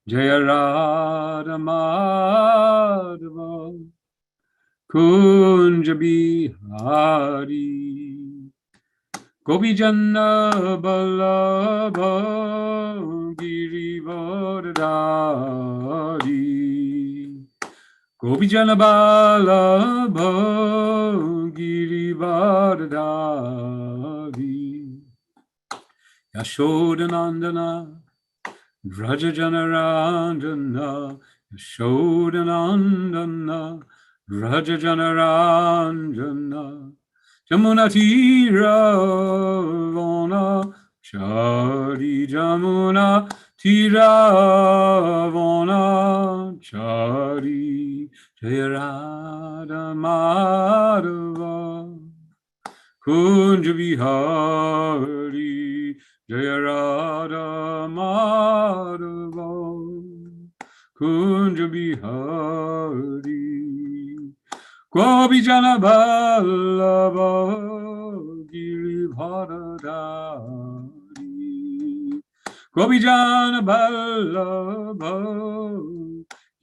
Jaya Radha Madhava Kunja Bihari Gopijana Ballabha Girivardhari Gopijana Ballabha Girivardhari Yashodanandana Rajajanarandana Yashodanandana Rajajanarandana Jamuna Tira Vona Chari Jamuna Tira Vona Chari Jaya Radha Madhava Kunja Bihari Jaya Radha Madhava Kunja Bihari Gopijana Ballabha Girivardhari Gopijana Ballabha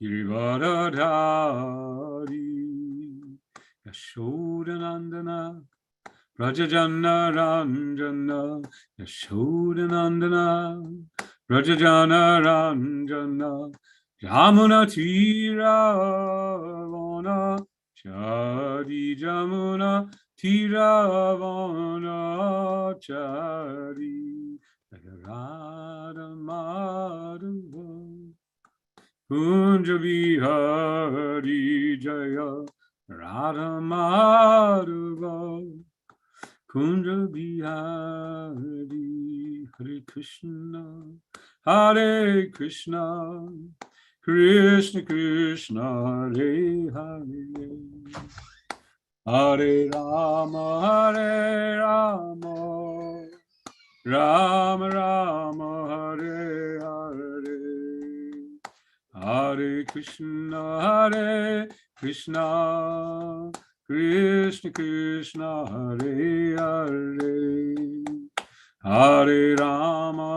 Girivardhari Yashodanandana Rajajana Ranjana Yashodanandana Rajajana Ranjana Jamuna Tira Vona Chari Jamuna Tiravana Chari Radha Madhava Kunja Bihari Jaya Radha Madhava Kunja Bihari Hare Krishna Hare Krishna Krishna Krishna Hare Hare Hare Rama Rama Rama Hare Hare Hare Krishna Krishna Krishna Hare Hare Hare Rama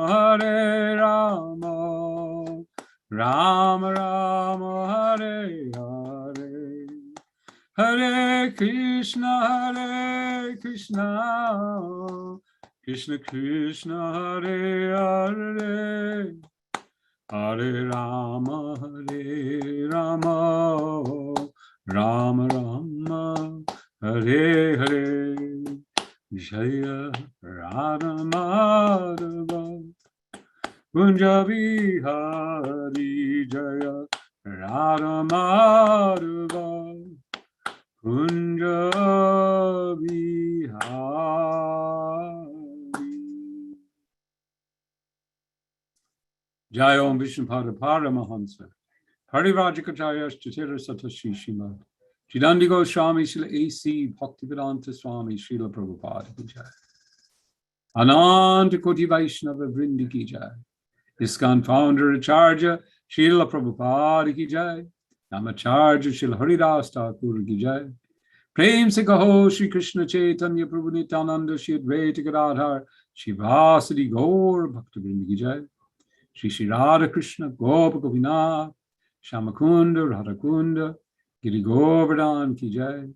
Rama Rama Hare Hare Hare Krishna Krishna Krishna Hare Hare Hare Rama Rama Rama Hare Hare Jaya Radha Madhava Kunja Bihari Jaya Radha Madhava Kunja Bihari Jaya Om Vishnupada Paramahansa Parivajikacharya Chatira Satashi Shima Chidandi Goswami Srila A.C. Bhaktivedanta Swami Srila Prabhupada Ki Jai Ananta Koti Vaishnava Vrindi Ki Jai ISKCON Founder Acharya Srila Prabhupada Ki Jai Namacharya Srila Haridas Thakur Ki Jai Prem Se Kaho Shri Krishna Chaitanya Prabhu Nityananda Shri Advaita Gadadhar Shivasadi Gaur Bhakta Vrindi Ki Jai Shri Shri Radha Krishna Gopa Gopinath Shamakunda Radhakunda Giri Govardhan Ki Jai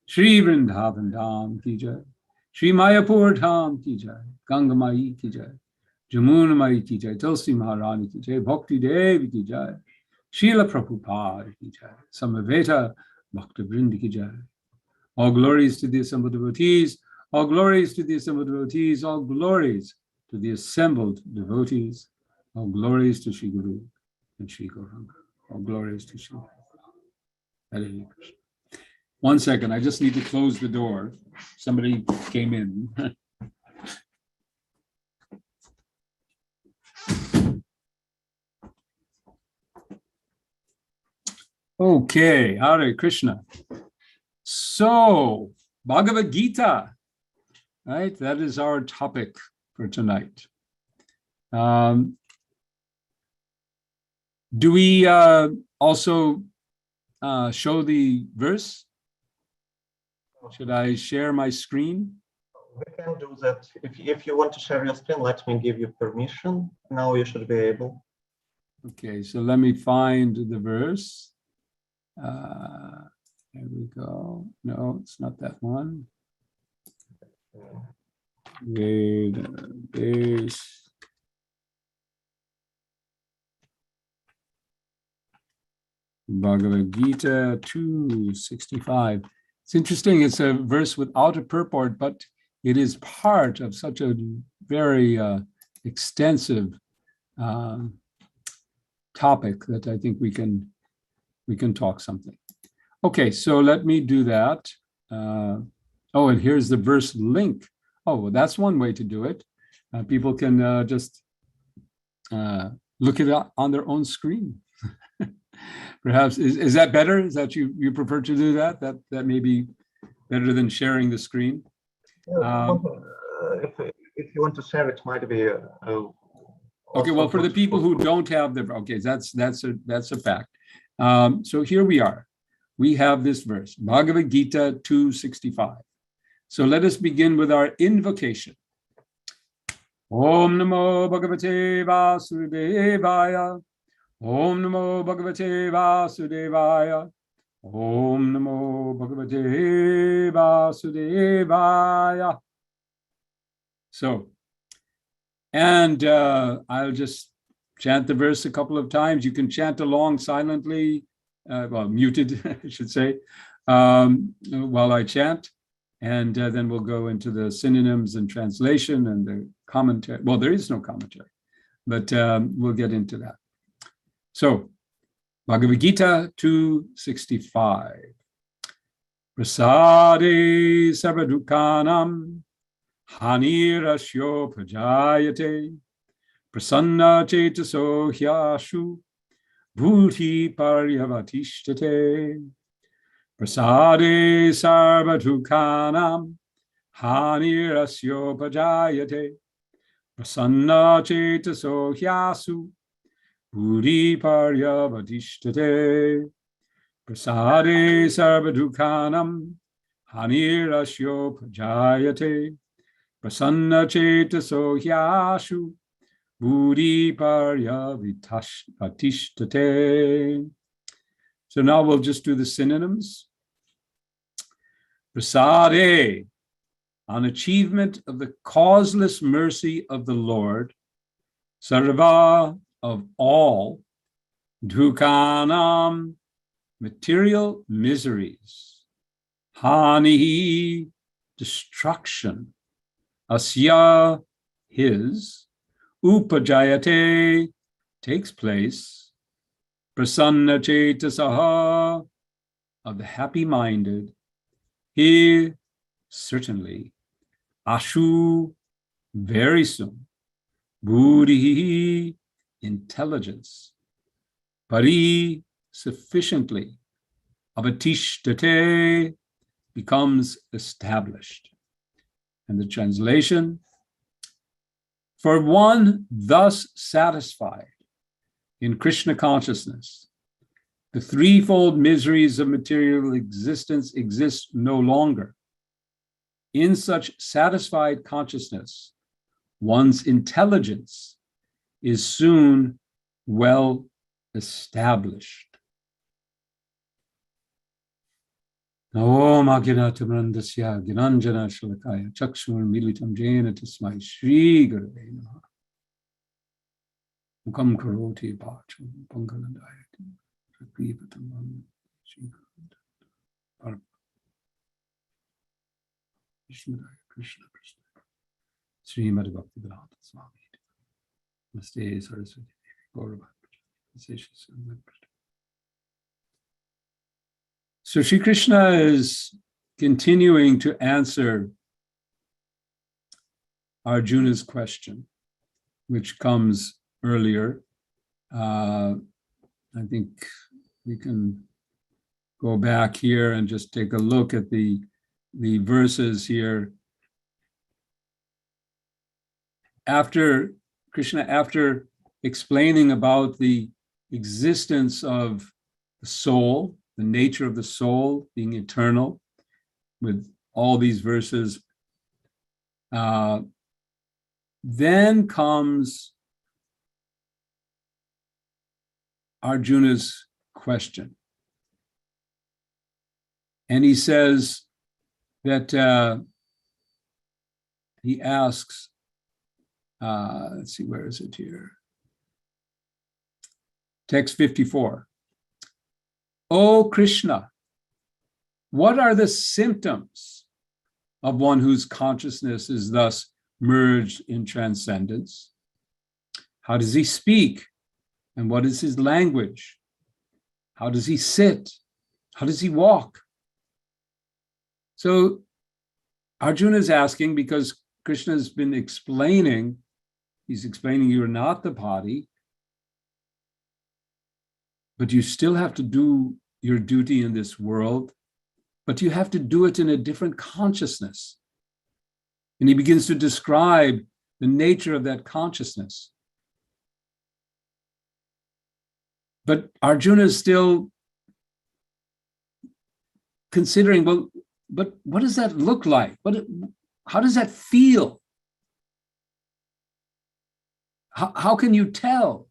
Shri Vrindavan Dham Ki Jai Shri Mayapur Dham Ki Jai Ganga Mai Ki Jai Jamuna Mai Ki Jai Tulsi Maharani Ki Jai Bhakti Devi Ki Jai Srila Prabhupada Ki Jai Samaveta Bhakta Vrindi Ki Jai. All glories to the assembled devotees, all glories to the assembled devotees, all glories to the assembled devotees, all glories to Shri Guru and Shri Gauranga. All glories to Shri Hare Krishna. 1 second, I just need to close the door. Somebody came in. Okay, Hare Krishna. So, Bhagavad-gita, right? That is our topic for tonight. Do we also show the verse? Should I share my screen? We can do that. If you want to share your screen, let me give you permission. Now you should be able. Okay, so let me find the verse. There we go. No, it's not that one. There's Bhagavad-gita 265. It's interesting, it's a verse without a purport, but it is part of such a very extensive topic that I think we can talk something. Okay, so let me do that. Oh, and here's the verse link. Oh, well, that's one way to do it. People can just look it up on their own screen. Perhaps, is that better? Is that you prefer to do that? That may be better than sharing the screen. If you want to share, it might be. Okay, well, for the people who don't have the, okay, that's a fact. So here we are. We have this verse, Bhagavad-gita 265. So let us begin with our invocation. Om Namo Bhagavate Vasudevaya. Om Namo Bhagavate Vasudevaya. Om Namo Bhagavate Vasudevaya. So, and I'll just chant the verse a couple of times. You can chant along silently, well, muted, I should say, while I chant. And then we'll go into the synonyms and translation and the commentary. Well, there is no commentary, but we'll get into that. So, Bhagavad-gita 265. Prasade sarvadukkanam hanirasyo prajayate prasanna chetaso hyashu bhuti paryavatishtate. Prasade sarvadukkanam hanirasyo prajayate prasanna chetaso hyasu bhuti paryavatishtate. Prasade sarvadukkanam hanirasyo prajayate prasanna chetaso hyashu bhuti paryavatishtate. So now we'll just do the synonyms. Prasade, on achievement of the causeless mercy of the Lord, sarva, of all, dukkanam, material miseries, hani, destruction, asya, his, upajayate, takes place, prasanna chetasaha, of the happy-minded, he, certainly, ashu, very soon, buddhi, intelligence, pari, sufficiently, avatishtate, becomes established. And the translation, for one thus satisfied in Krishna consciousness, the threefold miseries of material existence exist no longer. In such satisfied consciousness, one's intelligence is soon well established. Om Agyanatavrandasya Gyananjana Shalakaya Chakshur Militam Jena Tasmai Shri Gurave Namaha. Mukam Karoti Bhacham Pangalandayati Rakrivatam Shri Krishna Krishna Krishna Srimad Bhaktivedanta Swami Namaste Saraswati Gaurava. So Shri Krishna is continuing to answer Arjuna's question, which comes earlier. I think we can go back here and just take a look at the verses here. After Krishna, after explaining about the existence of the soul, the nature of the soul being eternal, with all these verses Then comes Arjuna's question. And he says that he asks, let's see, where is it here? Text 54. O Krishna, what are the symptoms of one whose consciousness is thus merged in transcendence? How does he speak? And what is his language? How does he sit? How does he walk? So Arjuna is asking because Krishna has been explaining, he's explaining you're not the body, but you still have to do your duty in this world, but you have to do it in a different consciousness. And he begins to describe the nature of that consciousness. But Arjuna is still considering, well, but what does that look like? How does that feel? How can you tell?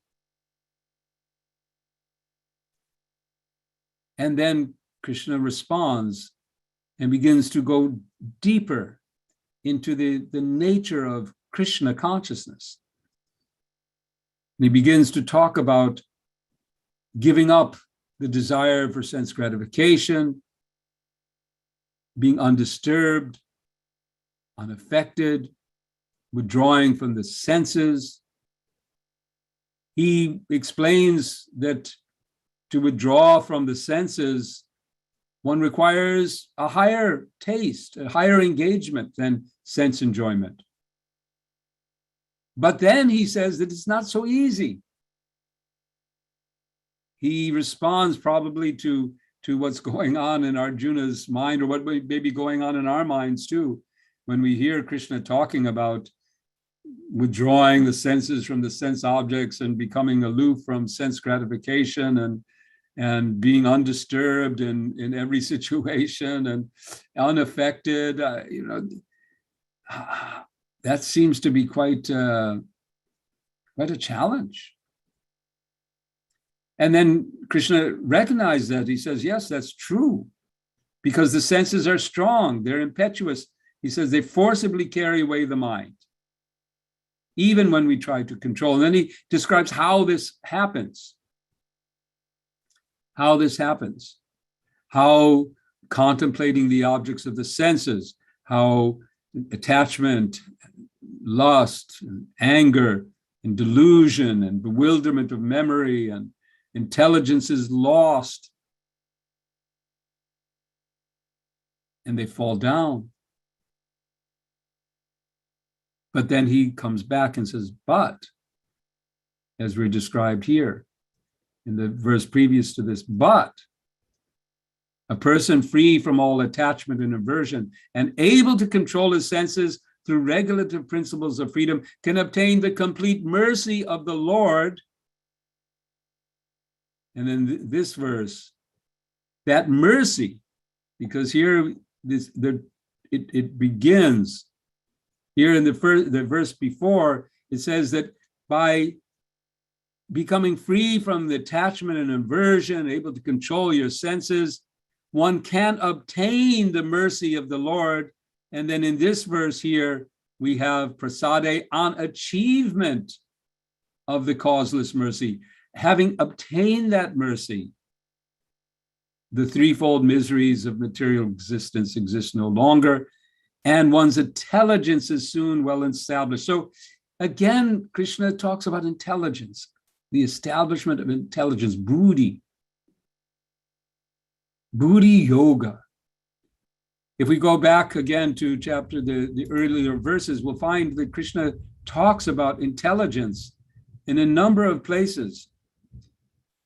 And then Krishna responds and begins to go deeper into the nature of Krishna consciousness. And he begins to talk about giving up the desire for sense gratification, being undisturbed, unaffected, withdrawing from the senses. He explains that to withdraw from the senses, one requires a higher taste, a higher engagement than sense enjoyment. But then he says that it's not so easy. He responds probably to what's going on in Arjuna's mind, or what may be going on in our minds too, when we hear Krishna talking about withdrawing the senses from the sense objects and becoming aloof from sense gratification and being undisturbed in every situation and unaffected. That seems to be quite a challenge. And then Krishna recognized that. He says, yes, that's true, because the senses are strong, they're impetuous. He says they forcibly carry away the mind, even when we try to control. And then he describes how this happens. How contemplating the objects of the senses, how attachment, lust, and anger, and delusion, and bewilderment of memory, and intelligence is lost, and they fall down. But then he comes back and says, but, as we're described here in the verse previous to this, but a person free from all attachment and aversion and able to control his senses through regulative principles of freedom can obtain the complete mercy of the Lord. And then this verse, that mercy, because here it begins, here in the verse before, it says that by becoming free from the attachment and aversion, able to control your senses, one can obtain the mercy of the Lord. And then in this verse here, we have prasade, on achievement of the causeless mercy. Having obtained that mercy, the threefold miseries of material existence exist no longer, and one's intelligence is soon well established. So again, Krishna talks about intelligence, the establishment of intelligence, buddhi yoga. If we go back again to the earlier verses, we'll find that Krishna talks about intelligence in a number of places.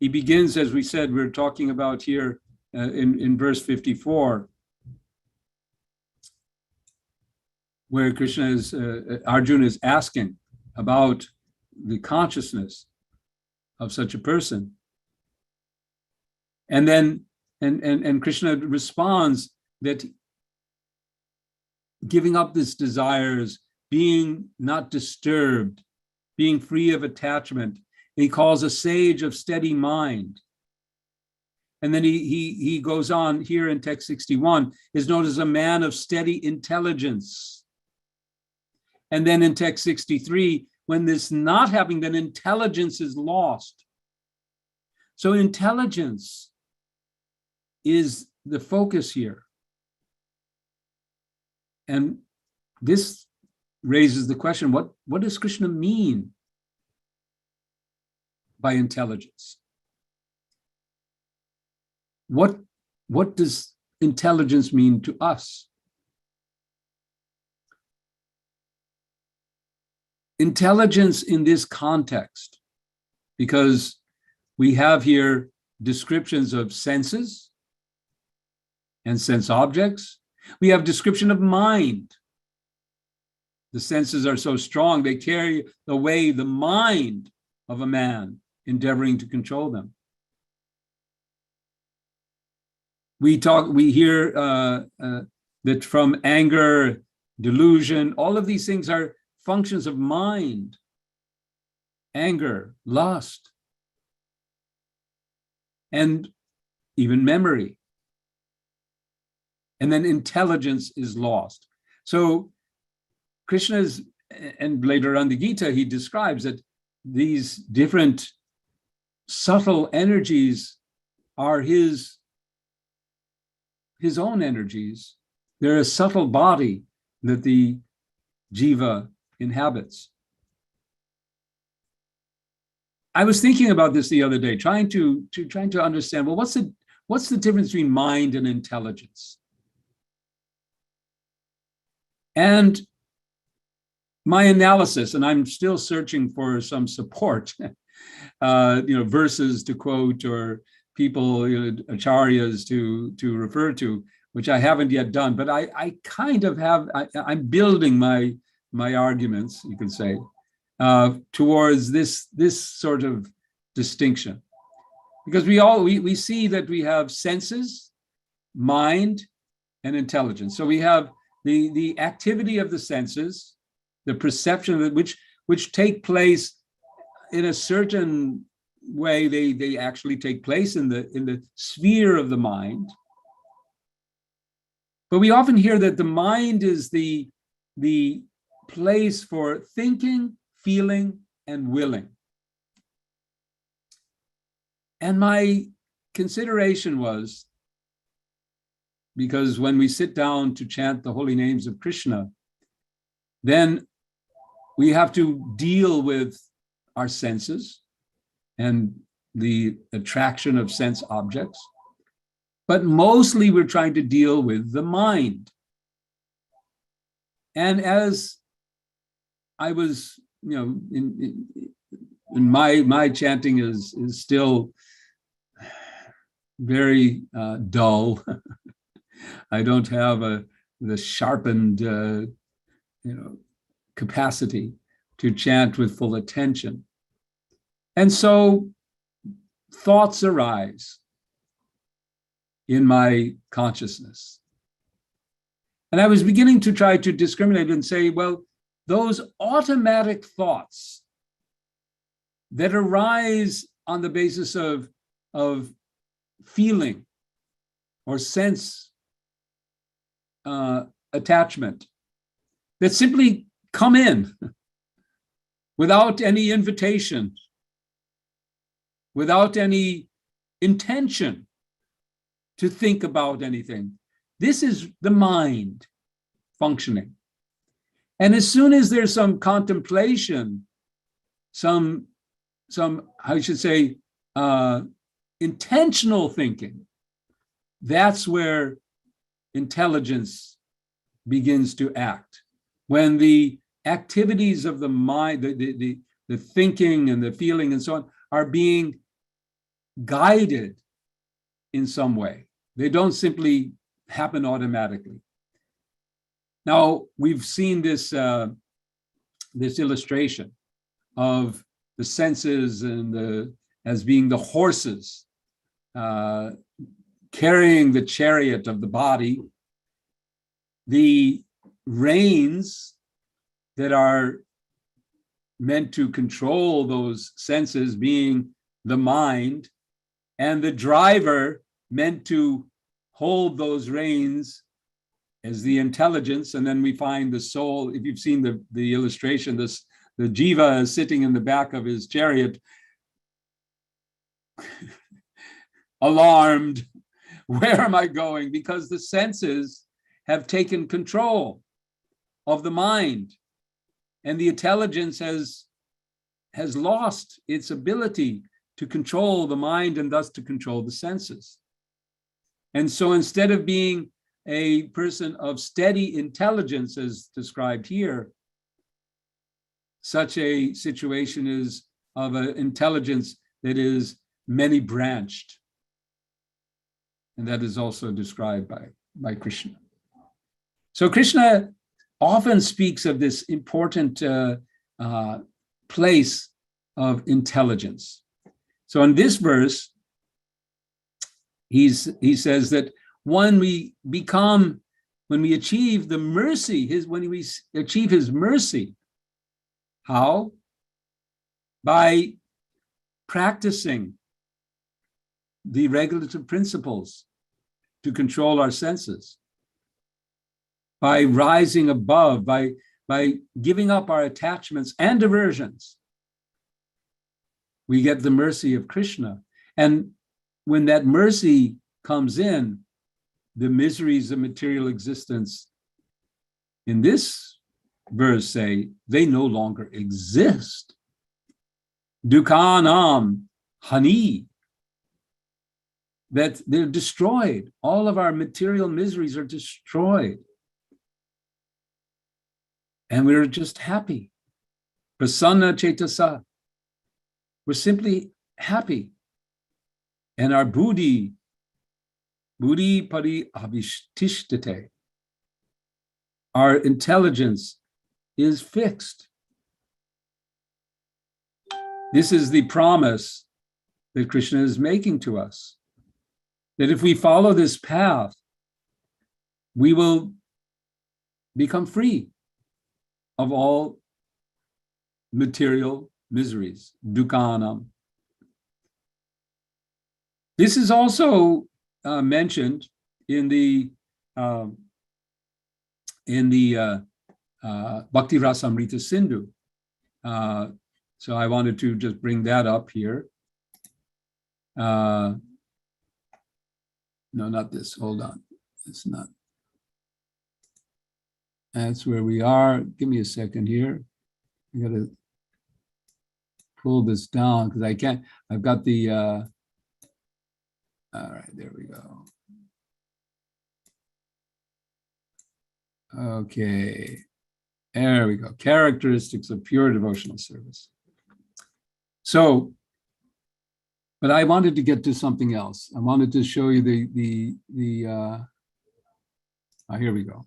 He begins, as we said, we're talking about here in verse 54, where Arjuna is asking about the consciousness of such a person. And then, and Krishna responds that giving up these desires, being not disturbed, being free of attachment. He calls a sage of steady mind. And then he goes on here in text 61, is known as a man of steady intelligence. And then in text 63, when this not happening, then intelligence is lost. So intelligence is the focus here. And this raises the question, what does Krishna mean by intelligence? What does intelligence mean to us? Intelligence in this context, because we have here descriptions of senses and sense objects. We have description of mind. The senses are so strong, they carry away the mind of a man endeavoring to control them. We hear that from anger, delusion, all of these things are functions of mind, anger, lust, and even memory. And then intelligence is lost. So Krishna's, and later on the Gita, he describes that these different subtle energies are his own energies. They're a subtle body that the jiva inhabits. I was thinking about this the other day, trying to understand, well, what's the difference between mind and intelligence? And my analysis, and I'm still searching for some support, verses to quote or people, acharyas to refer to, which I haven't yet done, but I kind of have, I'm building my arguments, you could say, towards this sort of distinction. Because we see that we have senses, mind, and intelligence. So we have the activity of the senses, the perception of it, which take place in a certain way. They actually take place in the sphere of the mind. But we often hear that the mind is the place for thinking, feeling, and willing. And my consideration was, because when we sit down to chant the holy names of Krishna, then we have to deal with our senses and the attraction of sense objects. But mostly we're trying to deal with the mind. And as I was, in my chanting is still very dull. I don't have the sharpened, capacity to chant with full attention. And so thoughts arise in my consciousness. And I was beginning to try to discriminate and say, well, those automatic thoughts that arise on the basis of feeling or sense attachment, that simply come in without any invitation, without any intention to think about anything. This is the mind functioning. And as soon as there's some contemplation, some I should say, intentional thinking, that's where intelligence begins to act. When the activities of the mind, the thinking and the feeling and so on, are being guided in some way. They don't simply happen automatically. Now, we've seen this illustration of the senses and as being the horses carrying the chariot of the body. The reins that are meant to control those senses, being the mind, and the driver meant to hold those reins as the intelligence. And then we find the soul. If you've seen the illustration, the jiva is sitting in the back of his chariot, alarmed. Where am I going? Because the senses have taken control of the mind, and the intelligence has lost its ability to control the mind and thus to control the senses. And so instead of being a person of steady intelligence as described here, such a situation is of an intelligence that is many branched. And that is also described by Krishna. So Krishna often speaks of this important place of intelligence. So in this verse, he says that when we achieve the mercy, when we achieve his mercy, how? By practicing the regulative principles to control our senses, by rising above, by giving up our attachments and aversions, we get the mercy of Krishna. And when that mercy comes in, the miseries of material existence, in this verse say, they no longer exist. Dukhanam hani, that they're destroyed. All of our material miseries are destroyed. And we're just happy. Prasanna cetasa. We're simply happy. And our buddhi pari avishtishtite, our intelligence is fixed. This is the promise that Krishna is making to us, that if we follow this path, we will become free of all material miseries, dukhanam. This is also mentioned in the Bhakti Rasamrita Sindhu. So I wanted to just bring that up here. No, not this. Hold on. It's not. That's where we are. Give me a second here. I got to pull this down because I can't. I've got the. All right, there we go. Okay, there we go. Characteristics of pure devotional service. So, but I wanted to get to something else. I wanted to show you here we go.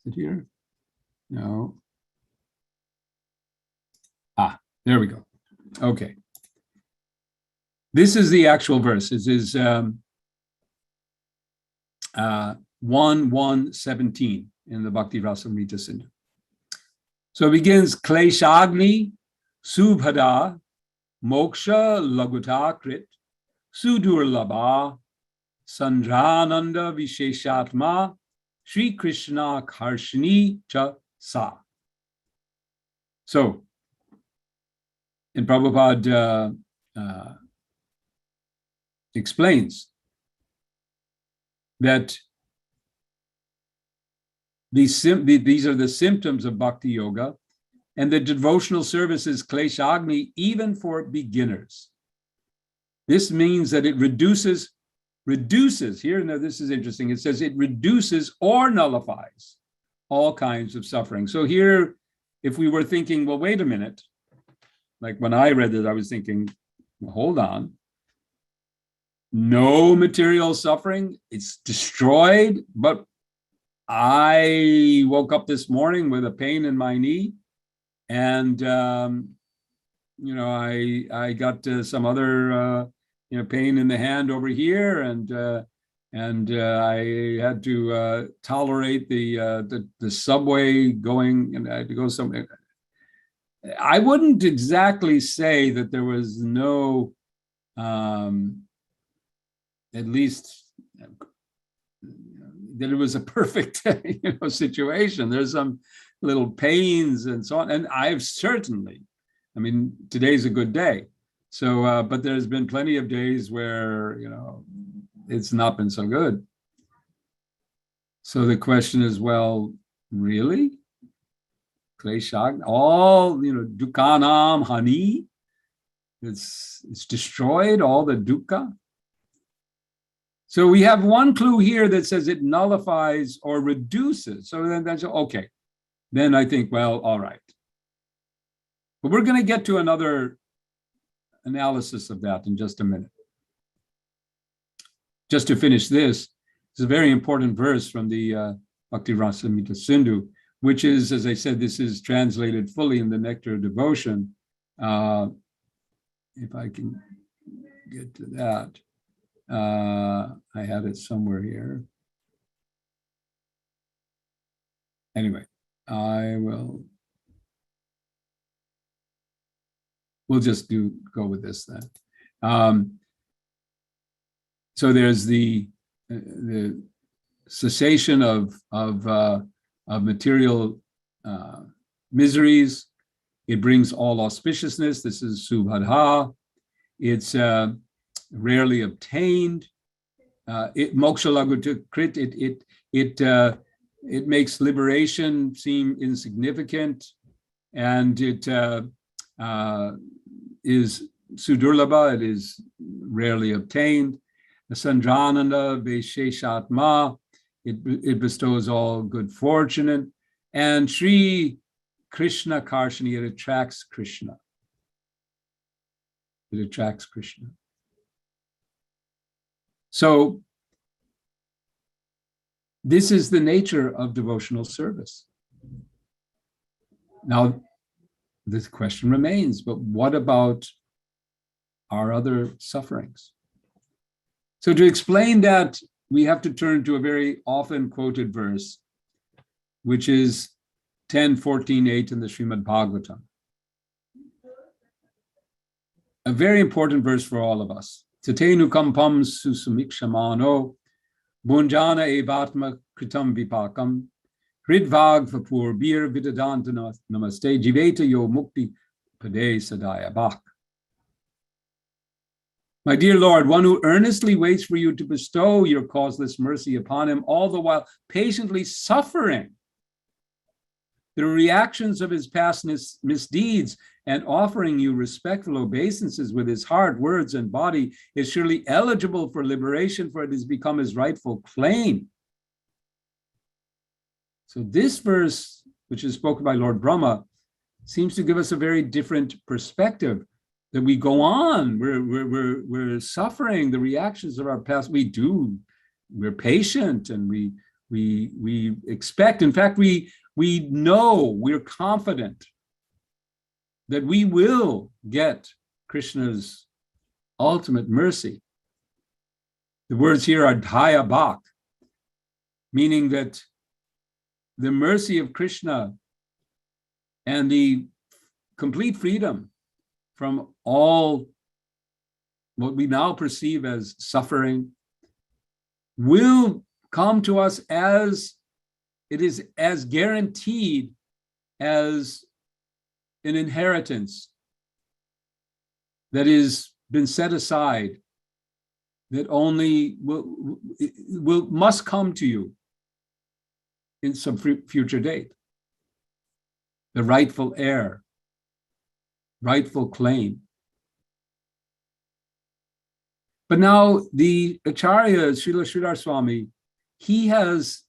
Is it here? No. There we go. Okay. This is the actual verse. This is 1:1:17 in the Bhakti Rasamrita Sindhu. So it begins, Kleshagni Subhada Moksha Laguta Krit Sudurlabha Sandrananda Visheshatma Sri Krishna Karshini Cha Sa. So, and Prabhupada explains that these are the symptoms of bhakti yoga, and the devotional service is kleshagni even for beginners. This means that it reduces, here, now this is interesting, it says it reduces or nullifies all kinds of suffering. So here, if we were thinking, well, wait a minute, like when I read it, I was thinking, well, hold on. No material suffering, it's destroyed, but I woke up this morning with a pain in my knee, and I got some other pain in the hand over here, and And I had to tolerate the subway going, and I had to go somewhere. I wouldn't exactly say that there was no, at least that it was a perfect situation. There's some little pains and so on. And I've certainly, I mean, today's a good day. So, but there's been plenty of days where, it's not been so good. So the question is, well, really? Kleshag, all, dukkhanam hani, it's destroyed, all the dukkha. So we have one clue here that says it nullifies or reduces. So then that's okay. Then I think, well, all right. But we're going to get to another analysis of that in just a minute. Just to finish this, it's a very important verse from the Bhakti Rasamrita Sindhu, which is, as I said, this is translated fully in the Nectar of Devotion. If I can get to that. I had it somewhere here. Anyway, we'll just go with this then. So there's the cessation of material miseries. It brings all auspiciousness. This is Subhadha. It's rarely obtained. Moksha lagutakrit. It makes liberation seem insignificant, and it is sudurlabha. It is rarely obtained. The Sandrananda Vesheshatma, it bestows all good fortune, and Sri Krishna Karshani, it attracts Krishna. It attracts Krishna. So this is the nature of devotional service. Now, this question remains, but what about our other sufferings? So to explain that, we have to turn to a very often quoted verse, which is 10:14:8 in the Srimad Bhagavatam. A very important verse for all of us. Tatenu kampam susumikshamano, bunjana evatma kritam vipakam, hridvag vapur bir vidadanta namaste, jiveta yo mukti pade sadaya bhak. My dear Lord, one who earnestly waits for you to bestow your causeless mercy upon him, all the while patiently suffering the reactions of his past misdeeds and offering you respectful obeisances with his heart, words, and body, is surely eligible for liberation, for it has become his rightful claim. So this verse, which is spoken by Lord Brahma, seems to give us a very different perspective. That we go on, we're suffering the reactions of our past. We're patient, and we expect. In fact, we know, we're confident that we will get Krishna's ultimate mercy. The words here are dhaya bhak, meaning that the mercy of Krishna and the complete freedom from all what we now perceive as suffering will come to us as it is as guaranteed as an inheritance that is been set aside, that only must come to you in some future date. The rightful heir, rightful claim. But now the Acharya, Srila Sridhar Swami, he has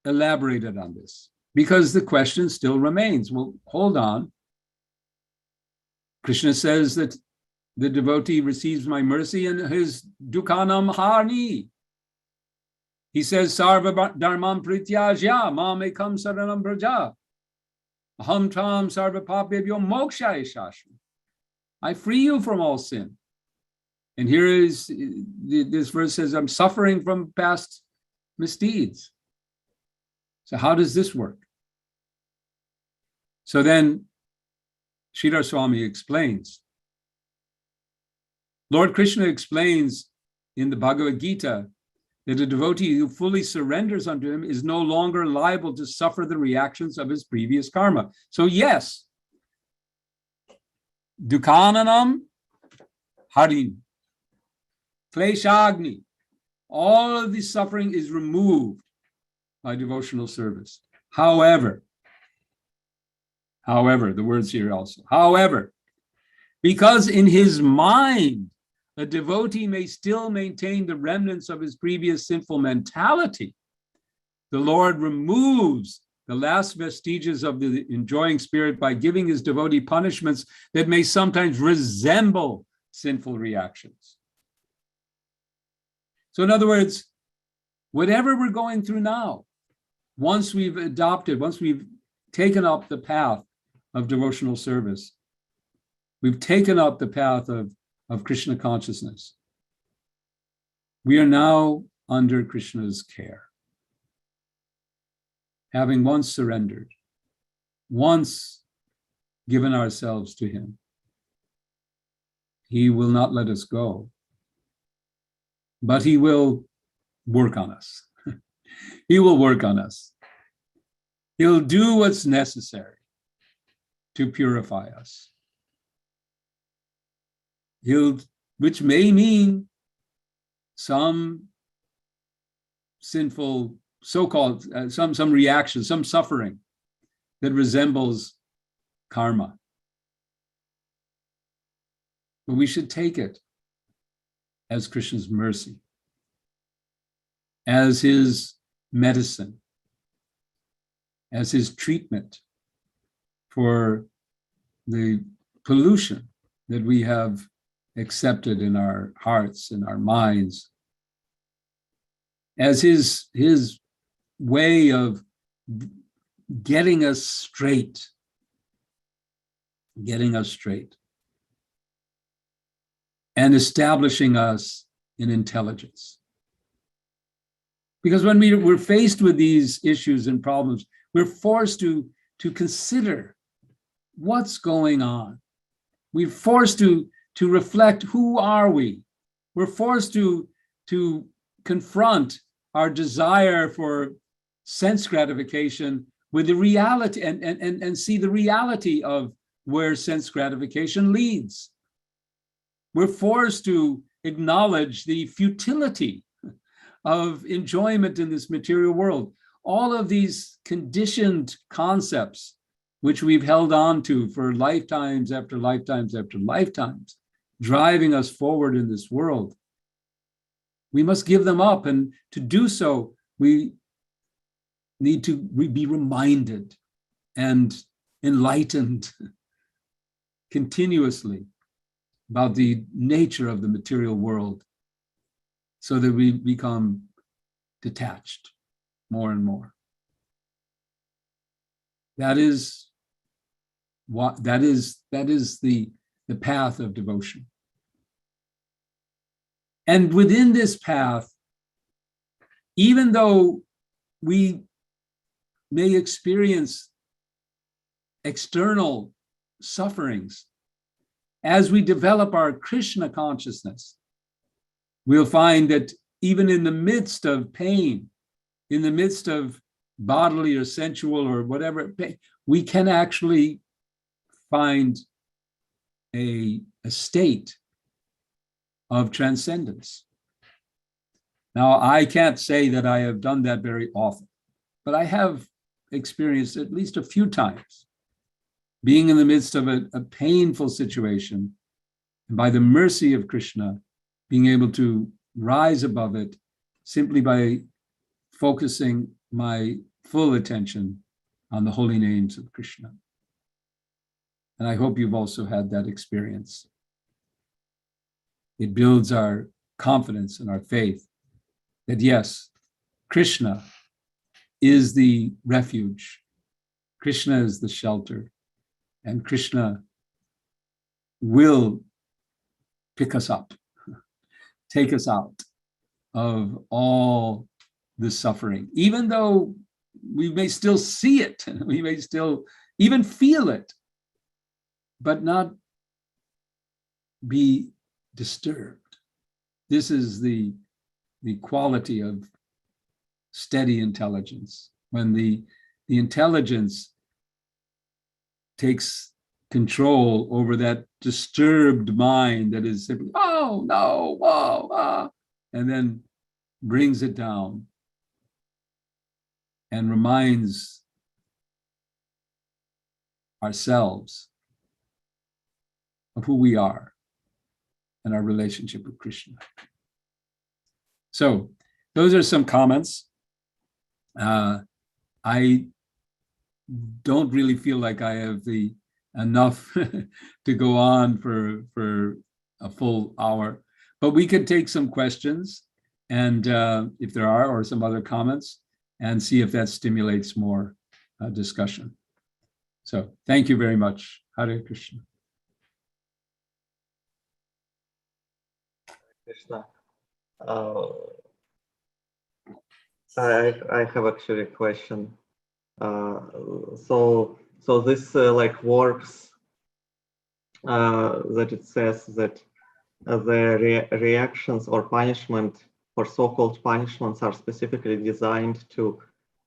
elaborated on this because the question still remains. Well, hold on. Krishna says that the devotee receives my mercy and his dukkhanam harni. He says, Sarva dharmam prityajya mam ekam saranam braja. Aham tam sarva papebhyo mokshaya shashvam. I free you from all sin. And here is, this verse says, I'm suffering from past misdeeds. So how does this work? So then Sridhar Swami explains. Lord Krishna explains in the Bhagavad-gita that a devotee who fully surrenders unto him is no longer liable to suffer the reactions of his previous karma. So yes, Dukhananam Harim, Kleshagni, all of this suffering is removed by devotional service. However, the words here also, however, because in his mind, a devotee may still maintain the remnants of his previous sinful mentality, the Lord removes the last vestiges of the enjoying spirit by giving his devotee punishments that may sometimes resemble sinful reactions. So in other words, whatever we're going through now, once we've taken up the path of devotional service, we've taken up the path of Krishna consciousness, we are now under Krishna's care. Having once surrendered, once given ourselves to him, he will not let us go, but he will work on us. He will work on us. He'll do what's necessary to purify us. Which may mean some sinful, so-called, some reaction, some suffering that resembles karma. But we should take it as Krishna's mercy, as his medicine, as his treatment for the pollution that we have accepted in our hearts and our minds, as his way of getting us straight, and establishing us in intelligence. Because when we're faced with these issues and problems, we're forced to consider what's going on. We're forced to reflect, who are we? We're forced to confront our desire for sense gratification with the reality and see the reality of where sense gratification leads. We're forced to acknowledge the futility of enjoyment in this material world. All of these conditioned concepts which we've held on to for lifetimes after lifetimes after lifetimes, driving us forward in this world. We must give them up, and to do so, we need to be reminded and enlightened continuously about the nature of the material world, so that we become detached more and more. That is the path of devotion. And within this path, even though we may experience external sufferings, as we develop our Krishna consciousness, we'll find that even in the midst of pain, in the midst of bodily or sensual or whatever pain, we can actually find a state of transcendence. Now, I can't say that I have done that very often, but I have experienced at least a few times being in the midst of a painful situation, and by the mercy of Krishna, being able to rise above it simply by focusing my full attention on the holy names of Krishna. And I hope you've also had that experience. It builds our confidence and our faith that yes, Krishna is the refuge, Krishna is the shelter, and Krishna will pick us up take us out of all the suffering, even though we may still see it, we may still even feel it, but not be disturbed. This is the quality of steady intelligence. When the intelligence takes control over that disturbed mind that is simply, oh no, whoa, ah, and then brings it down and reminds ourselves of who we are and our relationship with Krishna. So those are some comments. I don't really feel like I have enough to go on for a full hour, but we could take some questions, and if there are, or some other comments, and see if that stimulates more discussion. So thank you very much. Hare Krishna. Krishna. I have actually a question. So this like works that it says that the reactions or punishment or so-called punishments are specifically designed to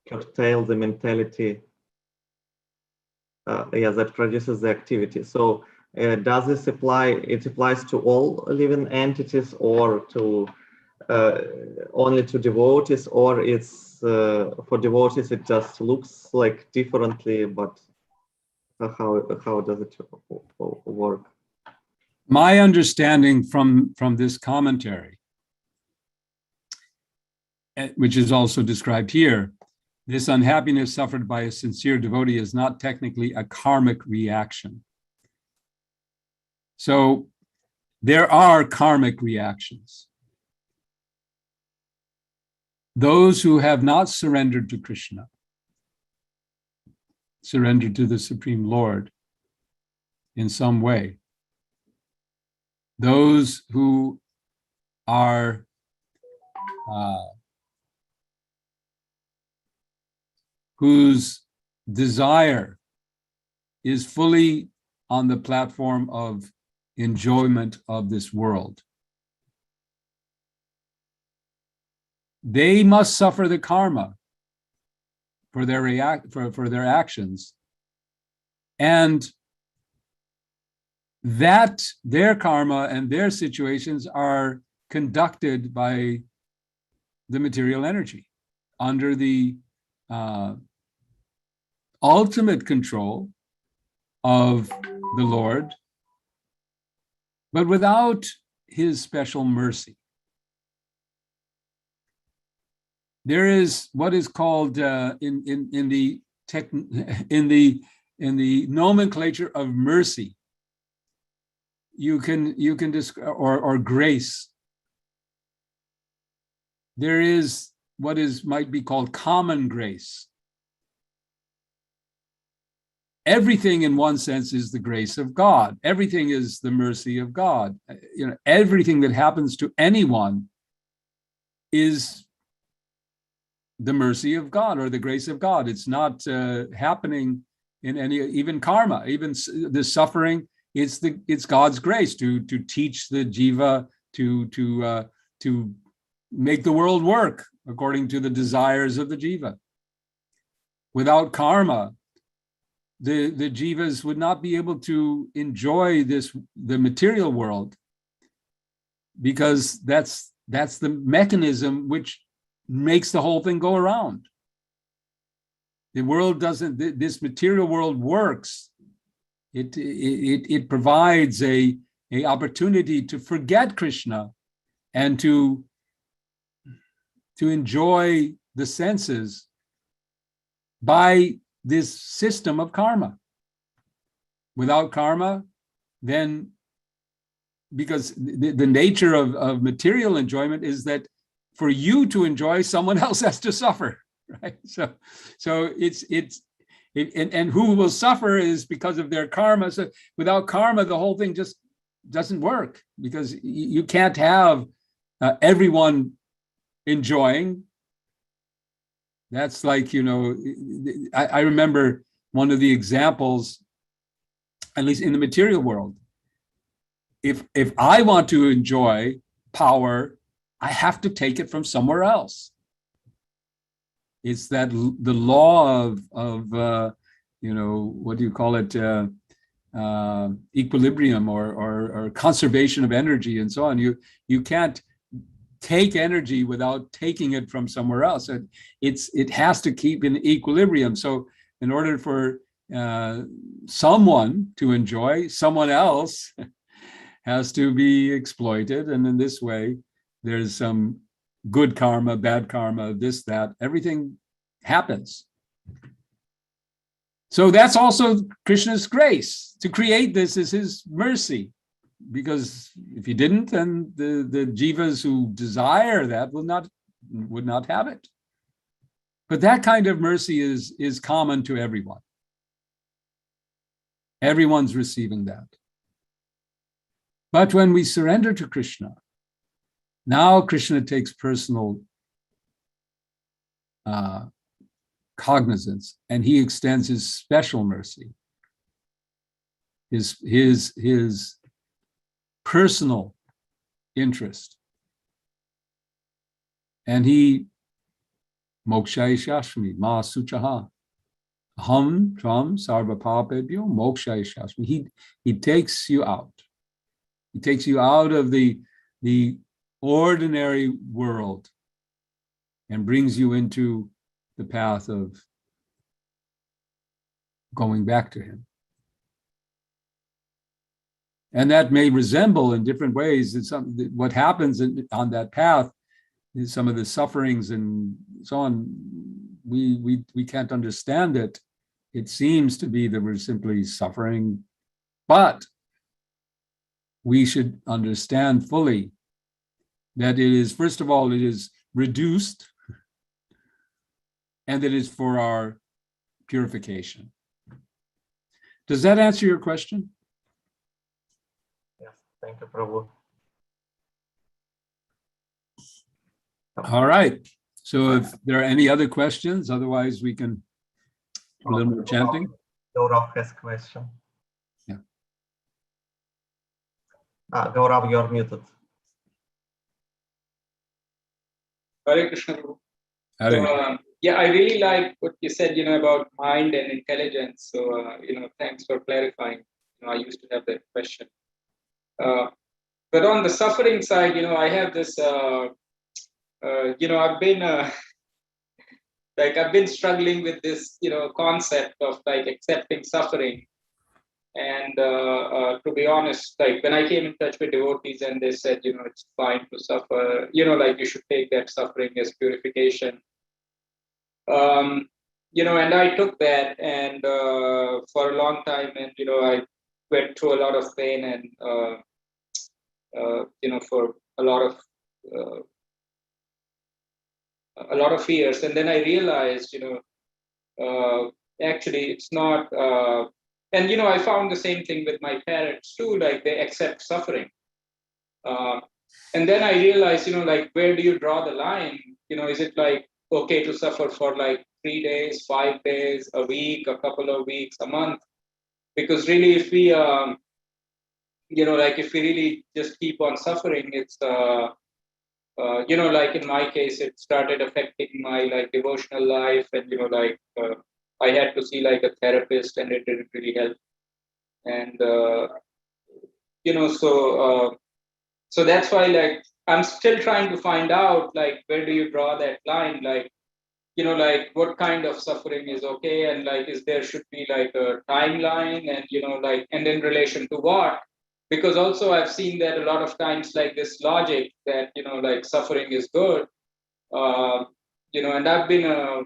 curtail the mentality that produces the activity. So does this apply? It applies to all living entities, or to only to devotees, or it's for devotees it just looks like differently, but how does it work? My understanding from this commentary, which is also described here, this unhappiness suffered by a sincere devotee is not technically a karmic reaction. So there are karmic reactions. Those who have not surrendered to Krishna, surrendered to the Supreme Lord in some way, those who are whose desire is fully on the platform of enjoyment of this world, they must suffer the karma for their actions, and that their karma and their situations are conducted by the material energy under the ultimate control of the Lord, but without his special mercy. There is what is called in the nomenclature of mercy, you can describe, or grace. There is what might be called common grace. Everything in one sense is the grace of God. Everything is the mercy of God. Everything that happens to anyone is the mercy of God or the grace of God. It's not happening in any, even karma, even the suffering. It's God's grace to teach the jiva to make the world work according to the desires of the jiva. Without karma, the jivas would not be able to enjoy the material world, because that's the mechanism which makes the whole thing go around. The world doesn't, this material world works. It provides a opportunity to forget Krishna and to enjoy the senses by this system of karma. Without karma, then, because the nature of material enjoyment is that for you to enjoy, someone else has to suffer, right? So and who will suffer is because of their karma. So without karma, the whole thing just doesn't work, because you can't have everyone enjoying. That's like, I remember one of the examples, at least in the material world. If I want to enjoy power, I have to take it from somewhere else. It's that the law of what do you call it? Equilibrium or conservation of energy and so on. You can't take energy without taking it from somewhere else. It has to keep in equilibrium. So in order for someone to enjoy, someone else has to be exploited. And in this way, there's some good karma, bad karma, this, that, everything happens. So that's also Krishna's grace. To create this is his mercy. Because if he didn't, then the jivas who desire that would not have it. But that kind of mercy is common to everyone. Everyone's receiving that. But when we surrender to Krishna, now Krishna takes personal cognizance, and he extends his special mercy, his personal interest. And he mokshai shashmi ma suchaha ham tvam sarva papebhyo mokshai shashmi. He takes you out. He takes you out of the ordinary world and brings you into the path of going back to him. And that may resemble in different ways what happens on that path is some of the sufferings and so on. We can't understand it. It seems to be that we're simply suffering, but we should understand fully that it is, first of all, it is reduced, and it is for our purification. Does that answer your question? Yes, thank you, Prabhu. All right. So if there are any other questions, otherwise we can do a little more chanting. Gaurav has a question. Yeah. Gaurav, you're muted. Hare Krishna. Prabhu. Hare. Yeah, I really like what you said, about mind and intelligence. So, thanks for clarifying. I used to have that question. But on the suffering side, I have this, I've been I've been struggling with this, concept of accepting suffering. And to be honest, when I came in touch with devotees and they said, it's fine to suffer, you should take that suffering as purification. And I took that and for a long time, and I went through a lot of pain and for a lot of years. And then I realized, actually it's not. And I found the same thing with my parents too. They accept suffering. And then I realized, where do you draw the line? Is it okay to suffer for 3 days, 5 days, a week, a couple of weeks, a month? Because really, if we, if we really just keep on suffering, it's, in my case, it started affecting my devotional life, and I had to see a therapist, and it didn't really help. And so that's why I'm still trying to find out where do you draw that line, what kind of suffering is okay, and is there should be a timeline, and and in relation to what? Because also I've seen that a lot of times this logic that suffering is good, and I've been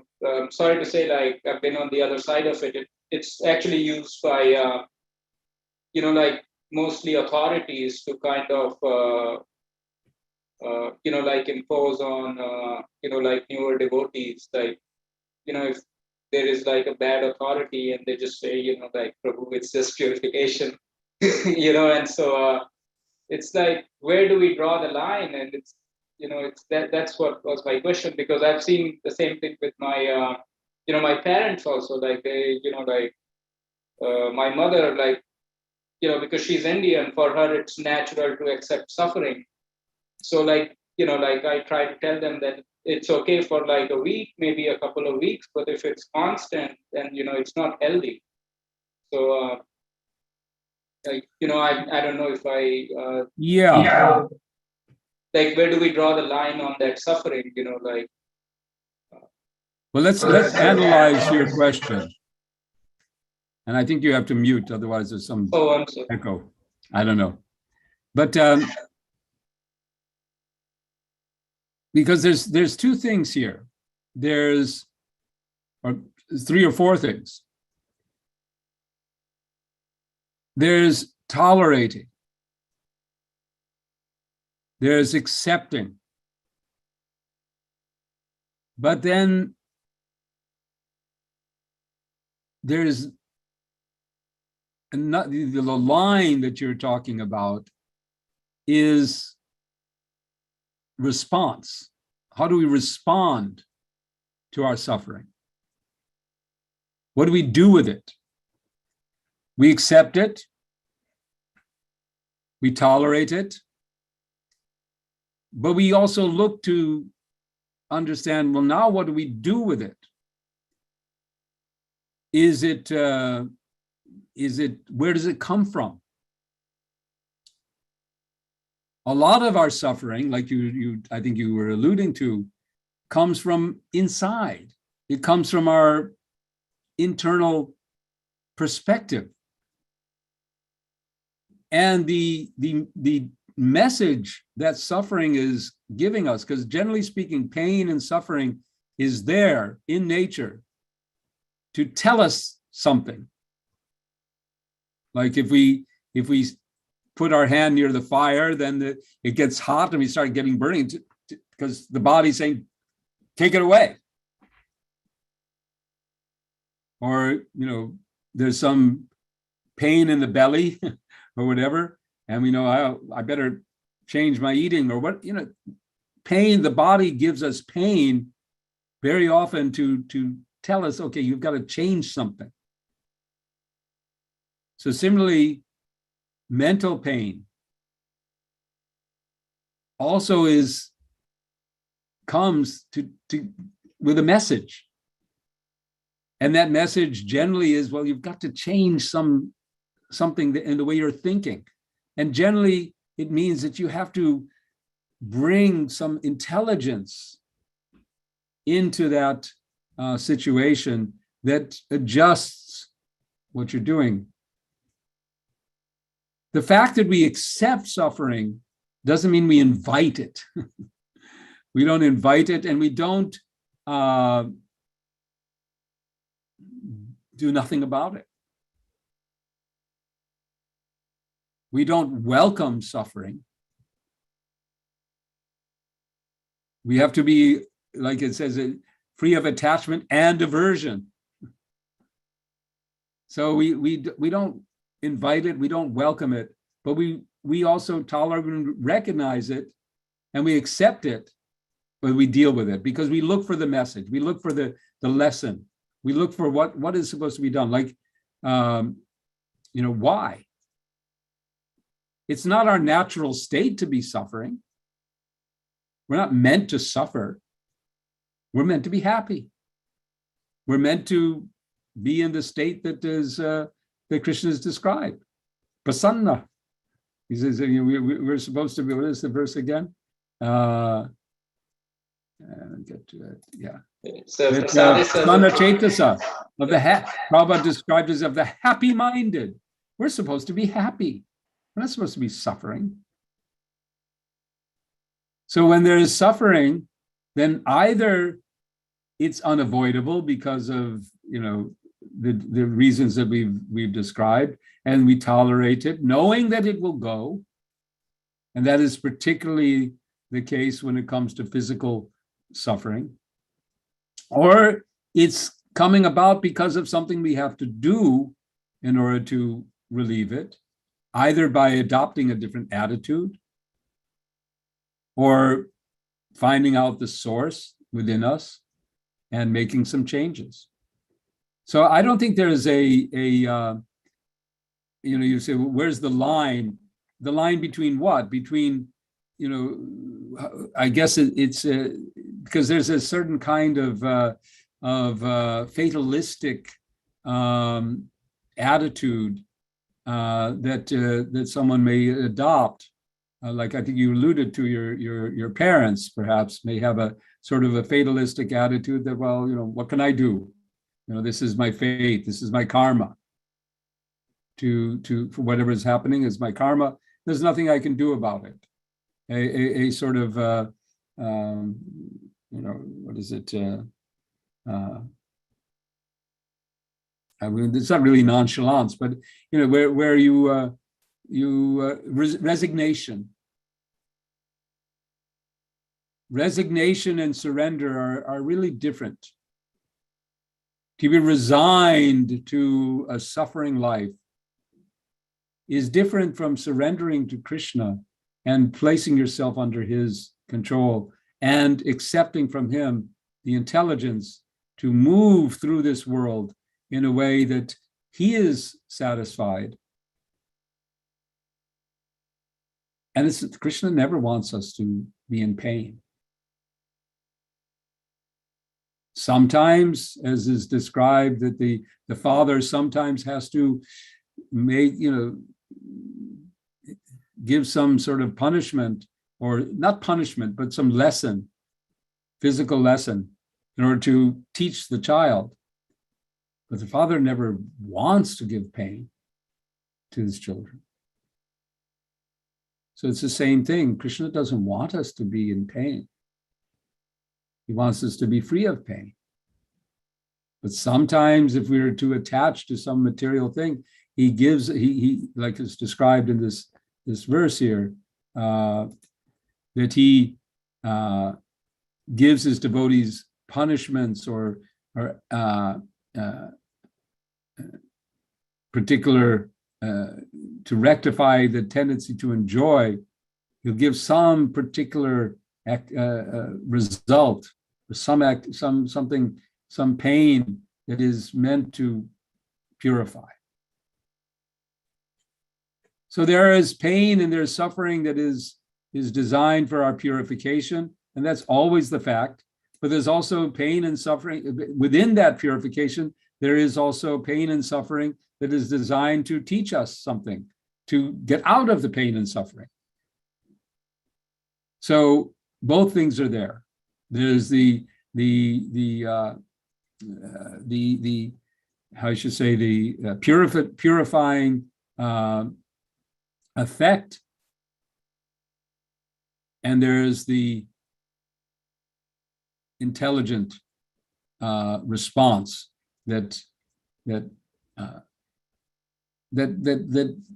sorry to say I've been on the other side of it. It's actually used by mostly authorities to kind of impose on newer devotees, if there is a bad authority and they just say Prabhu, it's just purification. And so it's where do we draw the line? And it's that's what was my question, because I've seen the same thing with my my parents also. Like they, my mother, like, because she's Indian, for her it's natural to accept suffering. So like, like I try to tell them that it's okay for like a week, maybe a couple of weeks, but if it's constant, then it's not healthy. So like, I don't know if I Yeah. like, where do we draw the line on that suffering? Like. Well, let's analyze your question. And I think you have to mute, otherwise there's some echo. I don't know. But because there's two things here. There's three or four things. There's tolerating. There's accepting. But then there's not, the line that you're talking about is response. How do we respond to our suffering? What do we do with it? We accept it. We tolerate it. But we also look to understand, well, now what do we do with it? Is it, where does it come from? A lot of our suffering, like I think you were alluding to, comes from inside. It comes from our internal perspective. And the message that suffering is giving us, because generally speaking, pain and suffering is there in nature to tell us something. Like if we put our hand near the fire, then it gets hot and we start getting burning because the body's saying, take it away. Or, there's some pain in the belly or whatever, and we know I better change my eating or what, pain, the body gives us pain very often to tell us, okay, you've got to change something. So similarly, mental pain also comes with a message. And that message generally is, well, you've got to change something in the way you're thinking. And generally, it means that you have to bring some intelligence into that situation that adjusts what you're doing. The fact that we accept suffering doesn't mean we invite it. We don't invite it, and we don't do nothing about it. We don't welcome suffering. We have to be, like it says, free of attachment and aversion. So we don't invite it, we don't welcome it, but we also tolerate and recognize it, and we accept it, but we deal with it because we look for the message, we look for the lesson, we look for what is supposed to be done. Like, why? It's not our natural state to be suffering. We're not meant to suffer. We're meant to be happy. We're meant to be in the state that is that Krishna has described. Prasanna. He says we're supposed to be, what is the verse again? Get to it, yeah. Prasanna Chaitasa, of the Prabhupada described as of the happy-minded. We're supposed to be happy. We're not supposed to be suffering. So when there is suffering, then either it's unavoidable because of the reasons that we've described, and we tolerate it, knowing that it will go. And that is particularly the case when it comes to physical suffering. Or it's coming about because of something we have to do in order to relieve it, either by adopting a different attitude or finding out the source within us and making some changes. So I don't think there's you say, well, where's the line? The line between what? Between, I guess it's because there's a certain kind of fatalistic attitude that someone may adopt. Like I think you alluded to, your parents perhaps may have a sort of a fatalistic attitude that, well, what can I do? This is my fate. This is my karma. For whatever is happening is my karma. There's nothing I can do about it. A sort of what is it? I mean, it's not really nonchalance, but where you resignation and surrender are really different. To be resigned to a suffering life is different from surrendering to Krishna and placing yourself under his control and accepting from him the intelligence to move through this world in a way that he is satisfied. And Krishna never wants us to be in pain. Sometimes, as is described, that the father sometimes has to make, give some sort of punishment, or not punishment, but some lesson, physical lesson, in order to teach the child. But the father never wants to give pain to his children. So it's the same thing. Krishna doesn't want us to be in pain. He wants us to be free of pain. But sometimes if we're too attached to some material thing, he gives, he like it's described in this verse here, that he gives his devotees punishments or particular, to rectify the tendency to enjoy. He'll give some particular result, some pain that is meant to purify. So there is pain and there's suffering that is designed for our purification, and that's always the fact. But there's also pain and suffering within that purification. There is also pain and suffering that is designed to teach us something, to get out of the pain and suffering. So both things are there. There's the how I should say, the purifying effect, and there's the intelligent response that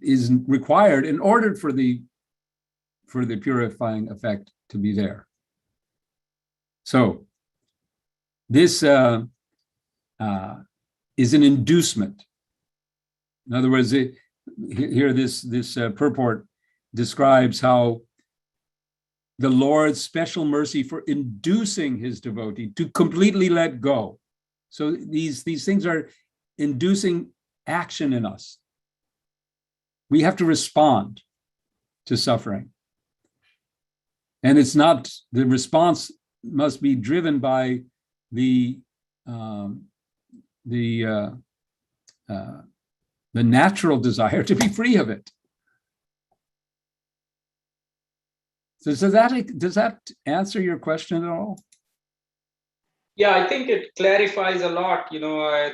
is required in order for the purifying effect to be there. So this is an inducement. In other words, here this purport describes how the Lord's special mercy for inducing his devotee to completely let go. So these things are inducing action in us. We have to respond to suffering. And it's not, the response must be driven by the natural desire to be free of it. So does that answer your question at all? Yeah, I think it clarifies a lot.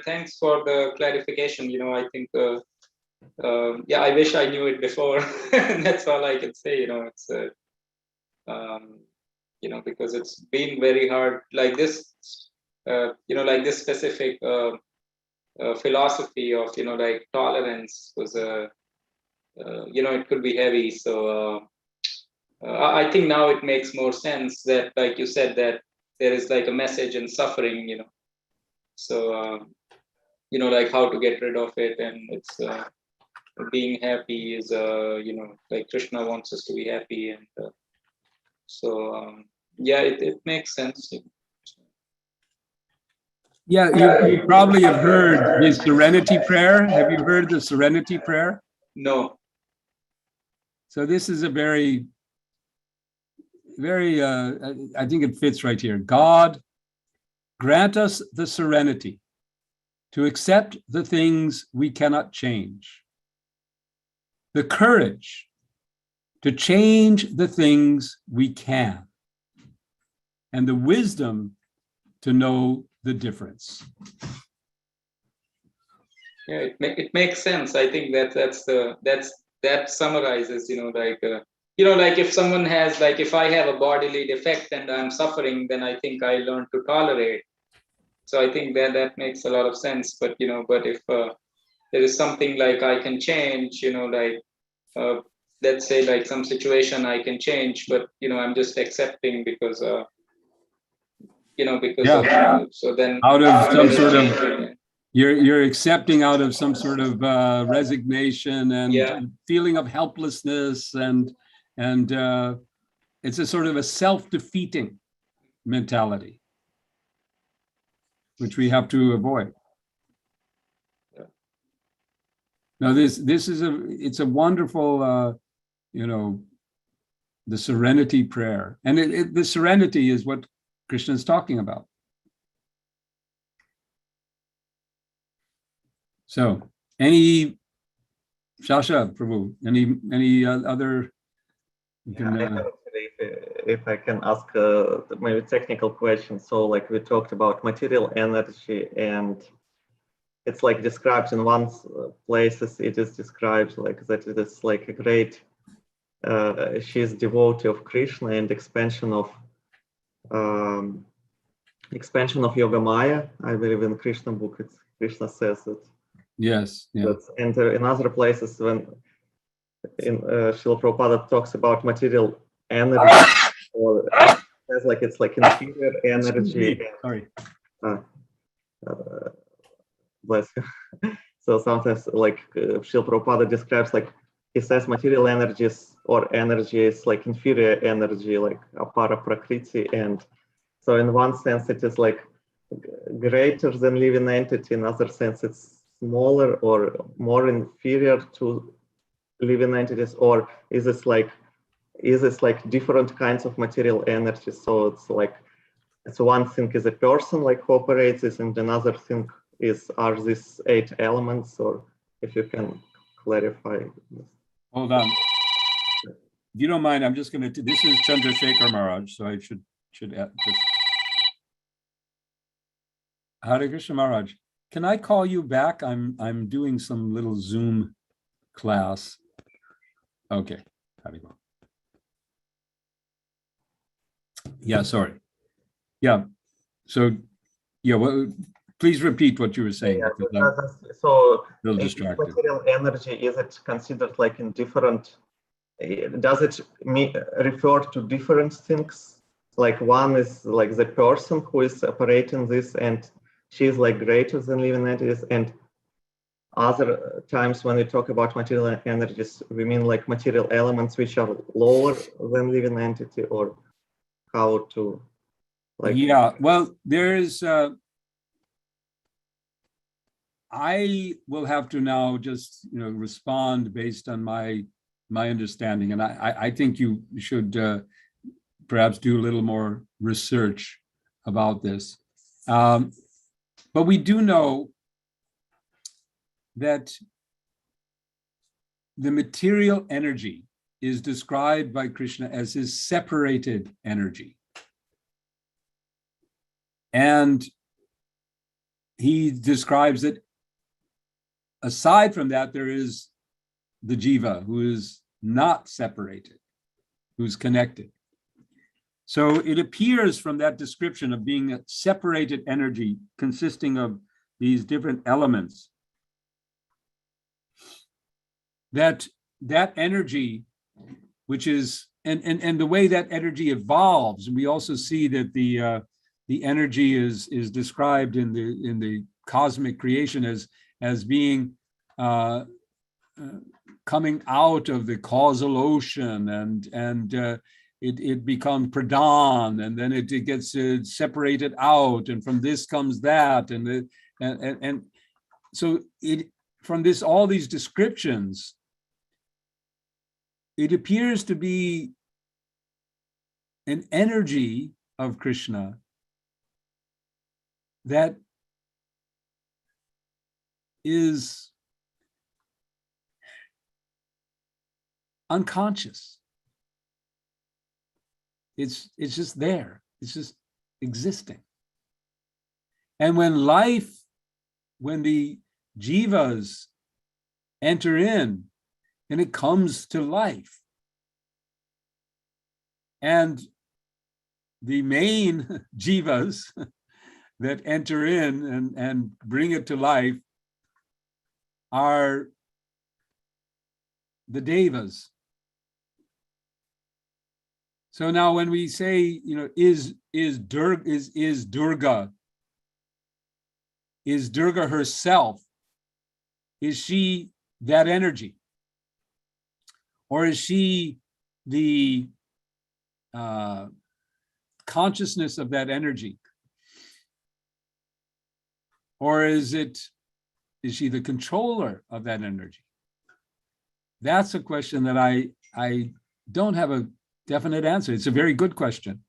Thanks for the clarification. I think, yeah, I wish I knew it before. That's all I can say. It's, because it's been very hard. Like this, like this specific philosophy of, like tolerance was, it could be heavy. So I think now it makes more sense that, like you said, that there is like a message in suffering, so, like how to get rid of it. And it's being happy is, like Krishna wants us to be happy. And so, Yeah, it makes sense. Yeah, you probably have heard his serenity prayer. Have you heard the serenity prayer? No. So this is a very, I think it fits right here. God, grant us the serenity to accept the things we cannot change, the courage to change the things we can, and the wisdom to know the difference. Yeah, it makes sense. I think that summarizes, like if someone has, like if I have a bodily defect and I'm suffering, then I think I learn to tolerate. So I think that makes a lot of sense. But but if there is something like I can change, let's say like some situation I can change, but I'm just accepting because so then out of some sort of you're accepting out of some sort of resignation and feeling of helplessness, and it's a sort of a self-defeating mentality, which we have to avoid. Now this is it's a wonderful the serenity prayer, and the serenity is what Krishna is talking about. So, any Shasha Prabhu, any other? If I can ask maybe technical question. So, like we talked about material energy, and it's like described in one places. It is described like that it is like a great. She is devotee of Krishna and expansion of Yoga Maya. I believe in Krishna book. Krishna says it. Yes. Yeah. And in other places, when in Srila Prabhupada talks about material energy, or says like it's like inferior energy. Sorry. Bless you. So sometimes like Srila Prabhupada describes like he says material energies or energy is like inferior energy, like apara prakriti, and so in one sense it is like greater than living entity. In other sense, it's smaller or more inferior to living entities, or is this like different kinds of material energy? So it's like one thing is a person like who operates this, and another thing are these 8 elements, or if you can clarify this. Hold on. If you don't mind, I'm just going to. This is Chandrasekhar Maharaj, so I should add just. Hare Krishna Maharaj, can I call you back? I'm doing some little Zoom class. Okay. Yeah, sorry. Yeah. So, yeah. Well, please repeat what you were saying. Yeah, so material energy, is it considered like in different? Does it refer to different things? Like one is like the person who is operating this, and she is like greater than living entities, and other times when we talk about material energies, we mean like material elements which are lower than living entity, or how to like? Yeah, well, there is. I will have to now just respond based on my understanding, and I think you should perhaps do a little more research about this. But we do know that the material energy is described by Krishna as his separated energy. And he describes it. Aside from that, there is the jiva, who is not separated, who's connected. So it appears from that description of being a separated energy consisting of these different elements, that energy, which is, and the way that energy evolves, and we also see that the energy is described in the cosmic creation as being coming out of the causal ocean, and it becomes pradhan, and then it gets separated out, and from this comes that, and so it from this all these descriptions, it appears to be an energy of Krishna that is unconscious. It's just there. It's just existing. And when the jivas enter in, and it comes to life. And the main jivas that enter in and bring it to life are the devas. So now when we say, is Durga herself, is she that energy? Or is she the consciousness of that energy? Or is she the controller of that energy? That's a question that I don't have a definite answer. It's a very good question.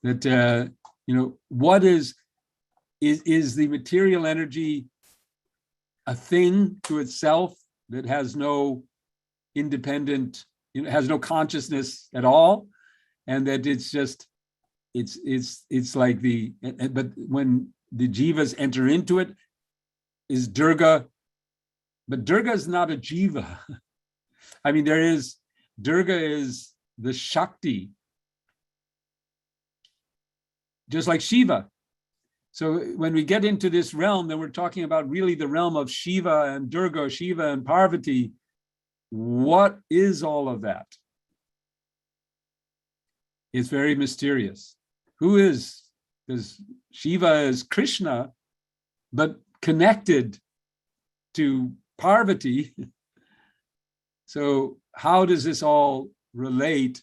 That what is the material energy a thing to itself that has no independent, has no consciousness at all, and that it's just it's like but when the jivas enter into it, is Durga, but Durga is not a jiva. I mean, Durga is the Shakti, just like Shiva. So when we get into this realm, then we're talking about really the realm of Shiva and Durga, Shiva and Parvati. What is all of that? It's very mysterious. Because Shiva is Krishna, but connected to Parvati. So how does this all relate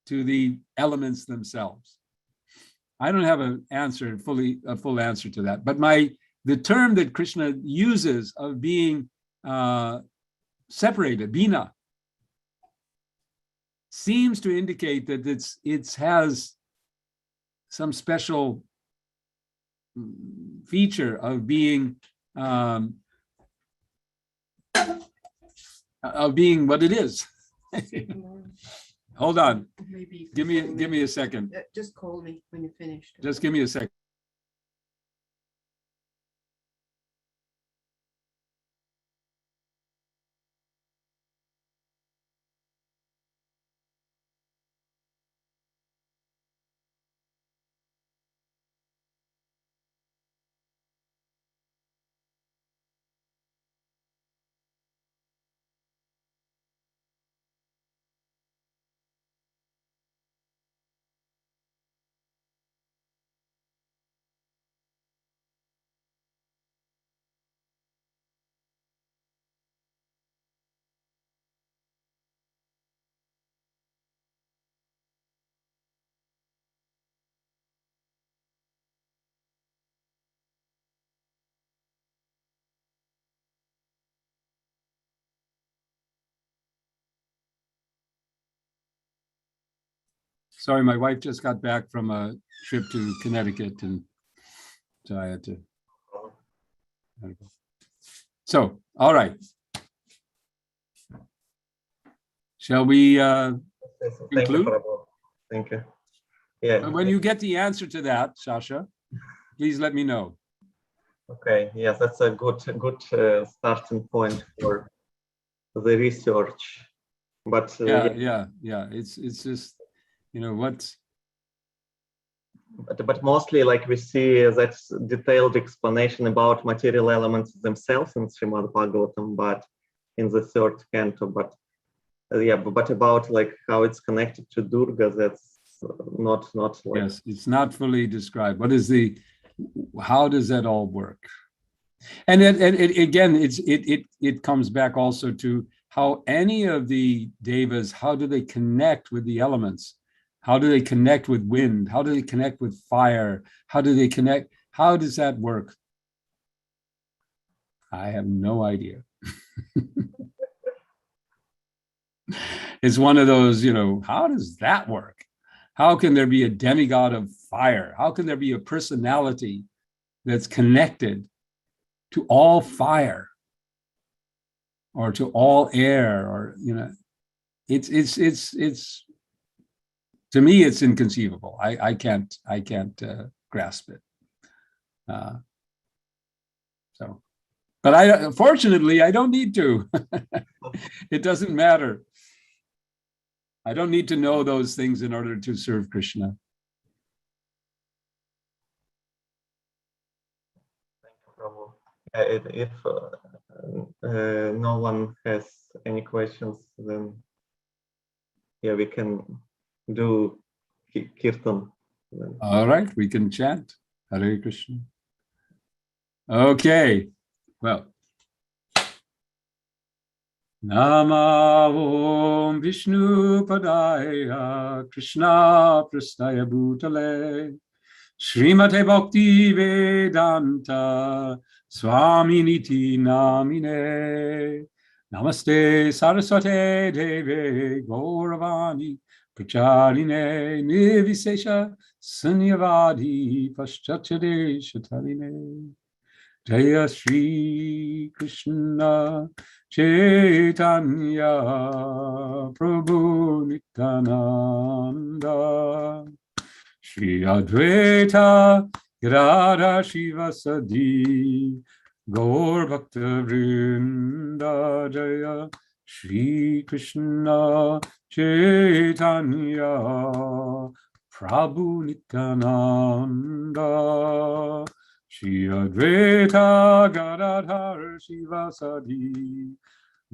to the elements themselves? I don't have a full answer to that. But the term that Krishna uses of being separated, bina, seems to indicate that it has some special feature of being what it is. Hold on. Maybe Give me a second. just call me when you finish. Just give me a second. Sorry, my wife just got back from a trip to Connecticut, and so I had to. So, all right. Shall we Thank you, conclude? Prabhu. Thank you. Yeah. When you get the answer to that, Sasha, please let me know. Okay. Yes, that's a good starting point for the research. But Yeah. It's just, what. But mostly, like, we see that detailed explanation about material elements themselves in Srimad Bhagavatam, but in the third canto. But but about like how it's connected to Durga, that's not like. Yes, it's not fully described. How does that all work? And again, it comes back also to how any of the devas, how do they connect with the elements? How do they connect with wind? How do they connect with fire? How do they connect? How does that work? I have no idea. It's one of those, how does that work? How can there be a demigod of fire? How can there be a personality that's connected to all fire or to all air? Or, it's to me, it's inconceivable. I can't grasp it. But fortunately, I don't need to. It doesn't matter. I don't need to know those things in order to serve Krishna. Thank you, Prabhu. If no one has any questions, then yeah, we can do kirtan. All right, we can chant Hare Krishna. Okay, well. Nama Om Vishnu Padaya Krishna Prastaya Bhutale Srimate Bhakti Vedanta Swami Niti Namine Namaste Saraswate Deve Gauravani Pracharine Nirvisesha Sunyavadi Paschachade Shatarine Jaya Shri Krishna Chaitanya Prabhu Nityananda Shri Advaita Gadadhar Shivasadi Gaur Bhakta Vrinda Jaya Shri Krishna Chaitanya Prabhu Nityananda Shri Advaita Gadadhar Shivasadi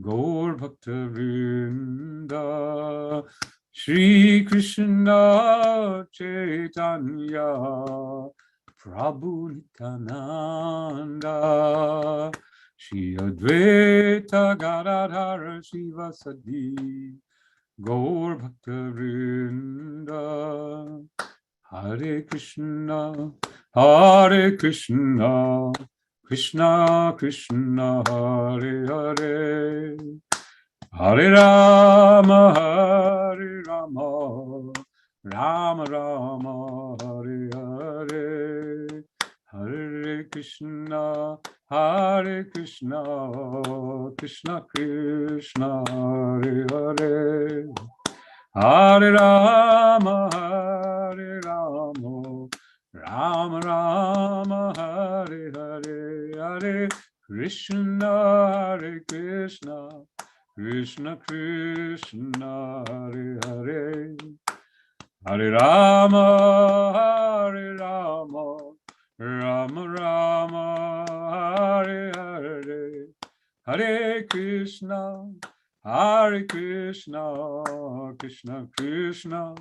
Gaur Bhakta Vrinda Shri Krishna Chaitanya Prabhu Nityananda Shri Advaita Gadadhar Shivasadi Gaur Bhakta Vrinda Hare Krishna, Hare Krishna, Krishna Krishna, Hare Hare, Hare Rama, Hare Rama, Rama Rama, Hare Hare, Hare Krishna, Hare Krishna, Krishna Krishna, Hare Hare. Hare Rama, Hare Rama, Rama Rama, Hare Hare, Hare Krishna, Hare Krishna, Krishna Krishna, Hare Hare, Hare Rama, Hare Rama, Rama Rama, Hare Hare, Hare Krishna, Hare Krishna, Krishna Krishna,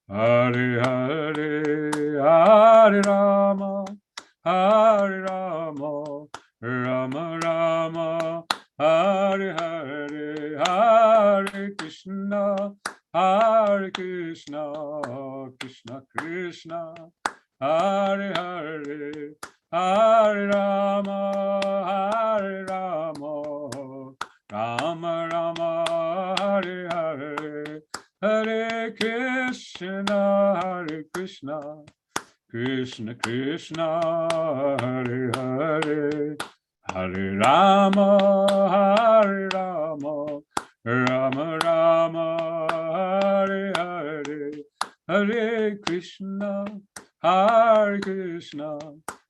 Hare Hare, Hare Rama, Hare Rama, Rama Rama, Hare Hare, Hare Krishna, Hare Krishna, Krishna Krishna, Hare Hare, Hare Rama, Hare Rama, Rama Rama, Hare Hare, Hare Krishna, Hare Krishna, Krishna Krishna, Hare Hare, Hare Rama, Hare Rama, Rama Rama, Hare Hare, Hare Krishna, Hare Krishna,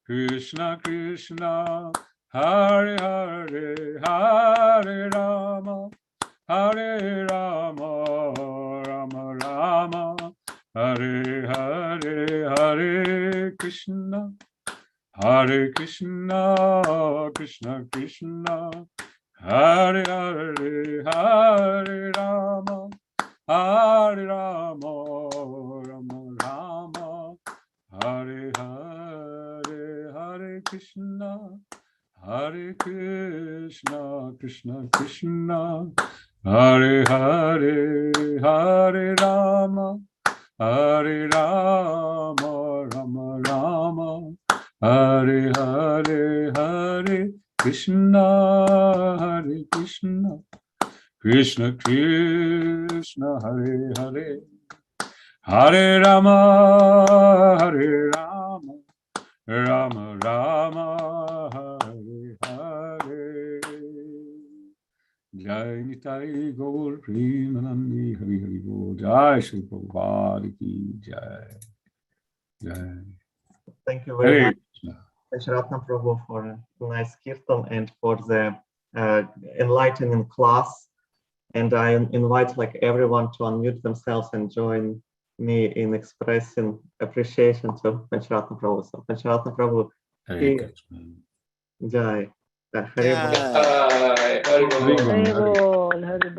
Krishna Krishna, Hare Hare, Hare Rama, Hare Rama, Rama Rama, Hare Hare, Hare Krishna, Hare Krishna, Krishna Krishna, Hare Hare, Hare Rama, Hare Rama, Rama Rama, Hare Hare, Hare Krishna, Hare Krishna, Krishna Krishna, Hare Hare, Hare Rama, Hare Rama, Rama Rama, Hare Hare, Hare Krishna, Hare Krishna, Krishna Krishna, Hare Hare, Hare Rama, Hare Rama, Rama Rama, Hare Hare. Jai Nitai Gaur Premanandi, Hari Hari Bol. Jai Shri Prabhupada ki Jai. Jai. Thank you very Hare much, Krishna. Pancharatna Prabhu, for a nice kirtan and for the enlightening class. And I invite like everyone to unmute themselves and join me in expressing appreciation to Pancharatna Prabhu. So Pancharatna Prabhu, Hare Krishna. Jai. Hare Bol. Hari Bol. Hare Bol. Hare Bol, Hare Bol.